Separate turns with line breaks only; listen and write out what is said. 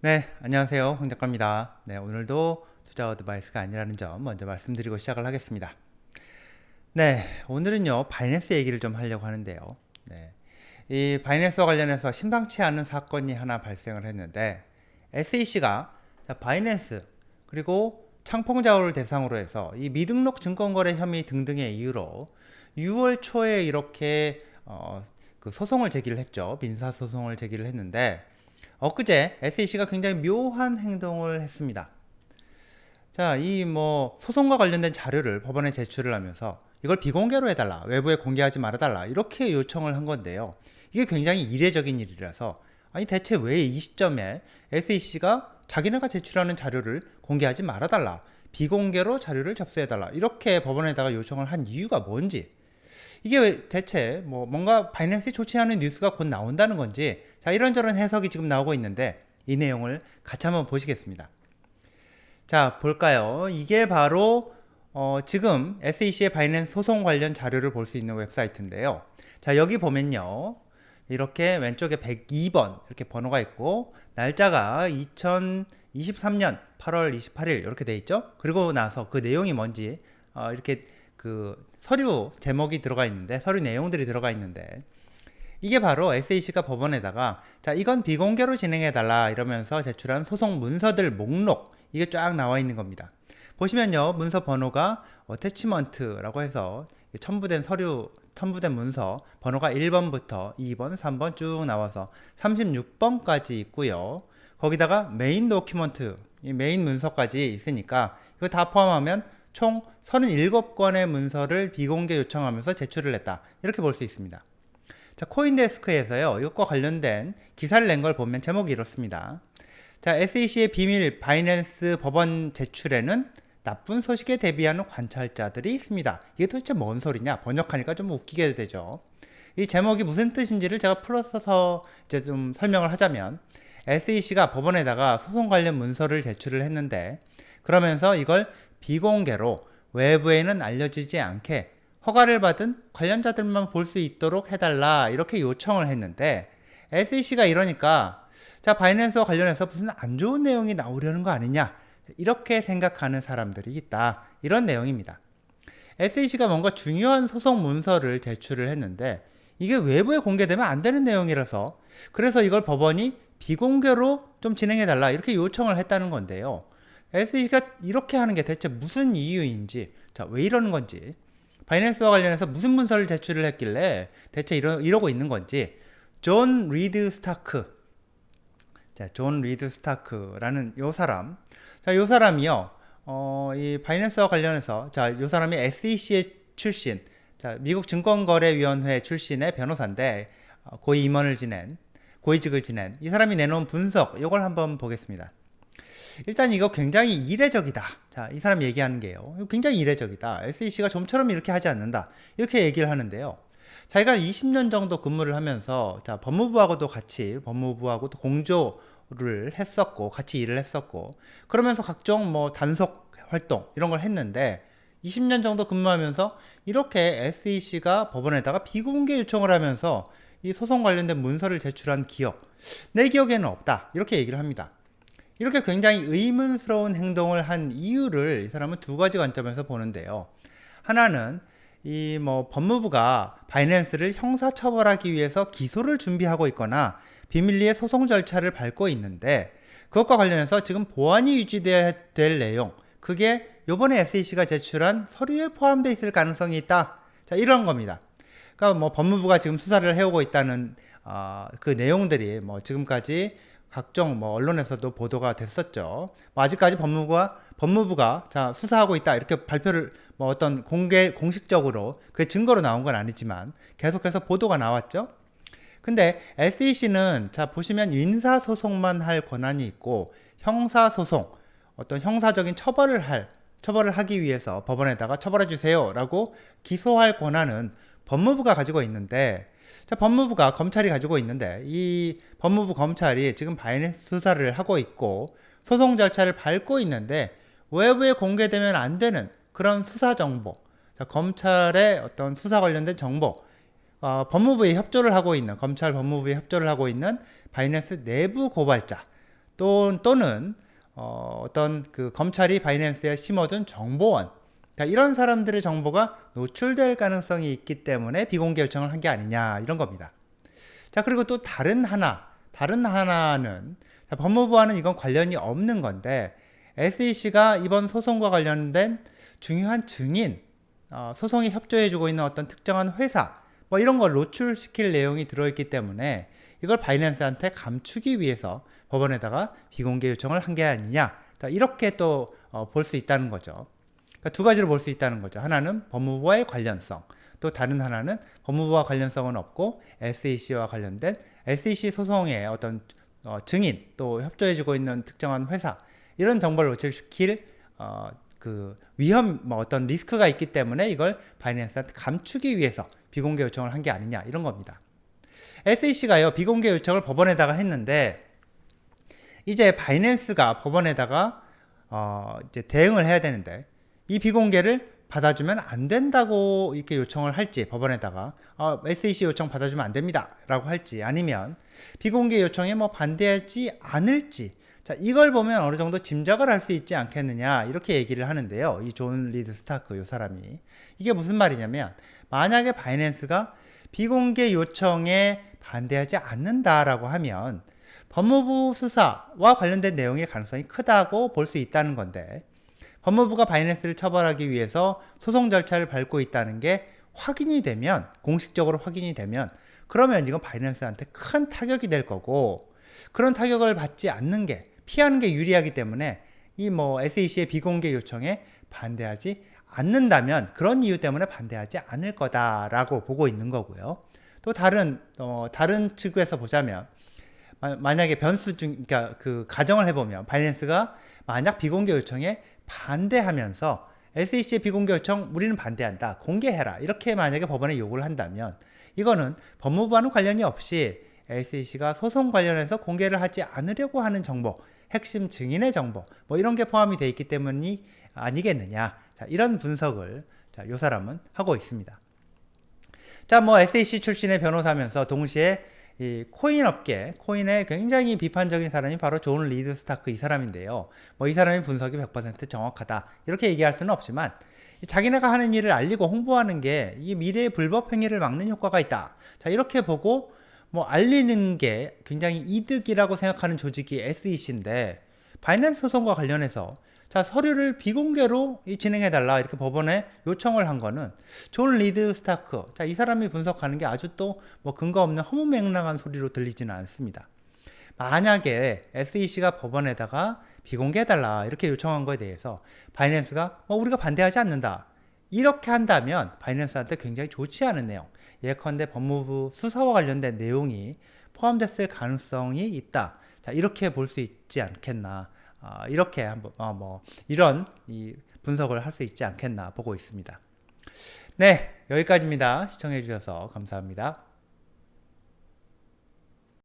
네, 안녕하세요. 황 작가입니다. 네, 오늘도 투자 어드바이스가 아니라는 점 먼저 말씀드리고 시작을 하겠습니다. 네, 오늘은요, 바이낸스 얘기를 좀 하려고 하는데요. 네, 이 바이낸스와 관련해서 심상치 않은 사건이 하나 발생을 했는데, SEC가 바이낸스, 그리고 창펑자오를 대상으로 해서 이 미등록 증권거래 혐의 등등의 이유로 6월 초에 이렇게 그 소송을 제기를 했죠. 민사소송을 제기를 했는데, 엊그제 SEC가 굉장히 묘한 행동을 했습니다. 자, 이 소송과 관련된 자료를 법원에 제출을 하면서 이걸 비공개로 해달라, 외부에 공개하지 말아달라 이렇게 요청을 한 건데요. 이게 굉장히 이례적인 일이라서 아니 대체 왜 이 시점에 SEC가 자기네가 제출하는 자료를 공개하지 말아달라, 비공개로 자료를 접수해달라 이렇게 법원에다가 요청을 한 이유가 뭔지, 이게 왜 대체 뭔가 바이낸스에 좋지 않은 뉴스가 곧 나온다는 건지, 자, 이런저런 해석이 지금 나오고 있는데 이 내용을 같이 한번 보시겠습니다. 자, 볼까요? 이게 바로 지금 SEC의 바이낸스 소송 관련 자료를 볼 수 있는 웹사이트인데요. 자, 여기 보면요, 이렇게 왼쪽에 102번 이렇게 번호가 있고 날짜가 2023년 8월 28일 이렇게 돼 있죠. 그리고 나서 그 내용이 뭔지 이렇게 그 서류 제목이 들어가 있는데, 서류 내용들이 들어가 있는데, 이게 바로 SEC가 법원에다가 자, 이건 비공개로 진행해 달라 이러면서 제출한 소송 문서들 목록, 이게 쫙 나와 있는 겁니다. 보시면요, 문서 번호가 어태치먼트라고 해서 첨부된 문서 번호가 1번부터 2번, 3번 쭉 나와서 36번까지 있고요. 거기다가 메인 도큐먼트, 이 메인 문서까지 있으니까 이거 다 포함하면 총 37건의 문서를 비공개 요청하면서 제출을 했다, 이렇게 볼 수 있습니다. 자, 코인데스크에서요, 이것과 관련된 기사를 낸 걸 보면 제목이 이렇습니다. 자, SEC의 비밀 바이낸스 법원 제출에는 나쁜 소식에 대비하는 관찰자들이 있습니다. 이게 도대체 뭔 소리냐? 번역하니까 좀 웃기게 되죠. 이 제목이 무슨 뜻인지를 제가 풀어서 이제 좀 설명을 하자면, SEC가 법원에다가 소송 관련 문서를 제출을 했는데, 그러면서 이걸 비공개로 외부에는 알려지지 않게 허가를 받은 관련자들만 볼 수 있도록 해달라 이렇게 요청을 했는데, SEC가 이러니까 자, 바이낸스와 관련해서 무슨 안 좋은 내용이 나오려는 거 아니냐 이렇게 생각하는 사람들이 있다, 이런 내용입니다. SEC가 뭔가 중요한 소송 문서를 제출을 했는데 이게 외부에 공개되면 안 되는 내용이라서, 그래서 이걸 법원이 비공개로 좀 진행해 달라 이렇게 요청을 했다는 건데요. SEC가 이렇게 하는 게 대체 무슨 이유인지, 자, 왜 이러는 건지, 바이낸스와 관련해서 무슨 문서를 제출을 했길래 대체 이러고 있는 건지, 존 리드 스타크, 자, 존 리드 스타크라는 요 사람, 자, 요 사람이요, 이 바이낸스와 관련해서, 자, 요 사람이 SEC의 출신, 자, 미국 증권거래위원회 출신의 변호사인데, 고위직을 지낸 이 사람이 내놓은 분석, 요걸 한번 보겠습니다. 일단 이거 굉장히 이례적이다. 자, 이 사람 얘기하는 게요, 굉장히 이례적이다. SEC가 좀처럼 이렇게 하지 않는다, 이렇게 얘기를 하는데요. 자기가 20년 정도 근무를 하면서, 자, 법무부하고도 공조를 했었고 같이 일을 했었고, 그러면서 각종 단속 활동 이런 걸 했는데, 20년 정도 근무하면서 이렇게 SEC가 법원에다가 비공개 요청을 하면서 이 소송 관련된 문서를 제출한 기억, 내 기억에는 없다, 이렇게 얘기를 합니다. 이렇게 굉장히 의문스러운 행동을 한 이유를 이 사람은 두 가지 관점에서 보는데요. 하나는 이 법무부가 바이낸스를 형사처벌하기 위해서 기소를 준비하고 있거나 비밀리에 소송 절차를 밟고 있는데, 그것과 관련해서 지금 보안이 유지돼야 될 내용, 그게 요번에 SEC가 제출한 서류에 포함되어 있을 가능성이 있다. 자, 이런 겁니다. 그러니까 법무부가 지금 수사를 해오고 있다는 그 내용들이 지금까지 각종 언론에서도 보도가 됐었죠. 아직까지 법무부가 자, 수사하고 있다 이렇게 발표를 어떤 공식적으로 그 증거로 나온 건 아니지만 계속해서 보도가 나왔죠. 근데 SEC는 자, 보시면 민사소송만 할 권한이 있고 형사소송, 어떤 형사적인 처벌을 하기 위해서 법원에다가 처벌해 주세요라고 기소할 권한은 법무부가 가지고 있는데, 자, 검찰이 가지고 있는데, 이 법무부 검찰이 지금 바이낸스 수사를 하고 있고 소송 절차를 밟고 있는데, 외부에 공개되면 안 되는 그런 수사 정보, 자, 검찰의 어떤 수사 관련된 정보, 검찰 법무부에 협조를 하고 있는 바이낸스 내부 고발자, 또는 어떤 그 검찰이 바이낸스에 심어둔 정보원, 그러니까 이런 사람들의 정보가 노출될 가능성이 있기 때문에 비공개 요청을 한 게 아니냐 이런 겁니다. 자, 그리고 또 다른 하나는 자, 법무부와는 이건 관련이 없는 건데 SEC가 이번 소송과 관련된 중요한 증인, 소송에 협조해주고 있는 어떤 특정한 회사, 뭐 이런 걸 노출시킬 내용이 들어있기 때문에 이걸 바이낸스한테 감추기 위해서 법원에다가 비공개 요청을 한 게 아니냐. 자, 이렇게 또 볼 수 있다는 거죠. 그러니까 두 가지로 볼 수 있다는 거죠. 하나는 법무부와의 관련성, 또 다른 하나는 법무부와 관련성은 없고 SEC와 관련된 SEC 소송의 어떤 증인, 또 협조해주고 있는 특정한 회사, 이런 정보를 노출시킬 그 위험, 뭐 어떤 리스크가 있기 때문에 이걸 바이낸스한테 감추기 위해서 비공개 요청을 한 게 아니냐 이런 겁니다. SEC가요 비공개 요청을 법원에다가 했는데 이제 바이낸스가 법원에다가 이제 대응을 해야 되는데 이 비공개를 받아주면 안 된다고 이렇게 요청을 할지, 법원에다가 SEC 요청 받아주면 안 됩니다 라고 할지, 아니면 비공개 요청에 뭐 반대하지 않을지, 자, 이걸 보면 어느 정도 짐작을 할 수 있지 않겠느냐 이렇게 얘기를 하는데요. 이 존 리드 스타크 이 사람이 이게 무슨 말이냐면, 만약에 바이낸스가 비공개 요청에 반대하지 않는다라고 하면 법무부 수사와 관련된 내용의 가능성이 크다고 볼 수 있다는 건데, 법무부가 바이낸스를 처벌하기 위해서 소송 절차를 밟고 있다는 게 확인이 되면, 공식적으로 확인이 되면, 그러면 이건 바이낸스한테 큰 타격이 될 거고, 그런 타격을 받지 않는 게, 피하는 게 유리하기 때문에 이 뭐 SEC의 비공개 요청에 반대하지 않는다면 그런 이유 때문에 반대하지 않을 거다라고 보고 있는 거고요. 또 다른 측에서 보자면, 만약에 그러니까 그 가정을 해보면 바이낸스가 만약 비공개 요청에 반대하면서 SEC의 비공개 요청 우리는 반대한다, 공개해라, 이렇게 만약에 법원에 요구를 한다면 이거는 법무부와는 관련이 없이 SEC가 소송 관련해서 공개를 하지 않으려고 하는 정보, 핵심 증인의 정보, 뭐 이런 게 포함이 되어 있기 때문이 아니겠느냐. 자, 이런 분석을 이 사람은 하고 있습니다. 자, 뭐 SEC 출신의 변호사면서 동시에 이 코인 업계, 코인에 굉장히 비판적인 사람이 바로 존 리드 스타크 이 사람인데요. 뭐 이 사람의 분석이 100% 정확하다 이렇게 얘기할 수는 없지만, 자기네가 하는 일을 알리고 홍보하는 게 이 미래의 불법 행위를 막는 효과가 있다. 자, 이렇게 보고 뭐 알리는 게 굉장히 이득이라고 생각하는 조직이 SEC인데, 바이낸스 소송과 관련해서 자, 서류를 비공개로 진행해달라 이렇게 법원에 요청을 한 거는 존 리드 스타크, 자, 이 사람이 분석하는 게 아주 또 뭐 근거 없는 허무맹랑한 소리로 들리지는 않습니다. 만약에 SEC가 법원에다가 비공개해달라 이렇게 요청한 거에 대해서 바이낸스가 우리가 반대하지 않는다 이렇게 한다면 바이낸스한테 굉장히 좋지 않은 내용, 예컨대 법무부 수사와 관련된 내용이 포함됐을 가능성이 있다. 자, 이렇게 볼 수 있지 않겠나. 이렇게 한번 이런 이 분석을 할 수 있지 않겠나 보고 있습니다. 네, 여기까지입니다. 시청해 주셔서 감사합니다.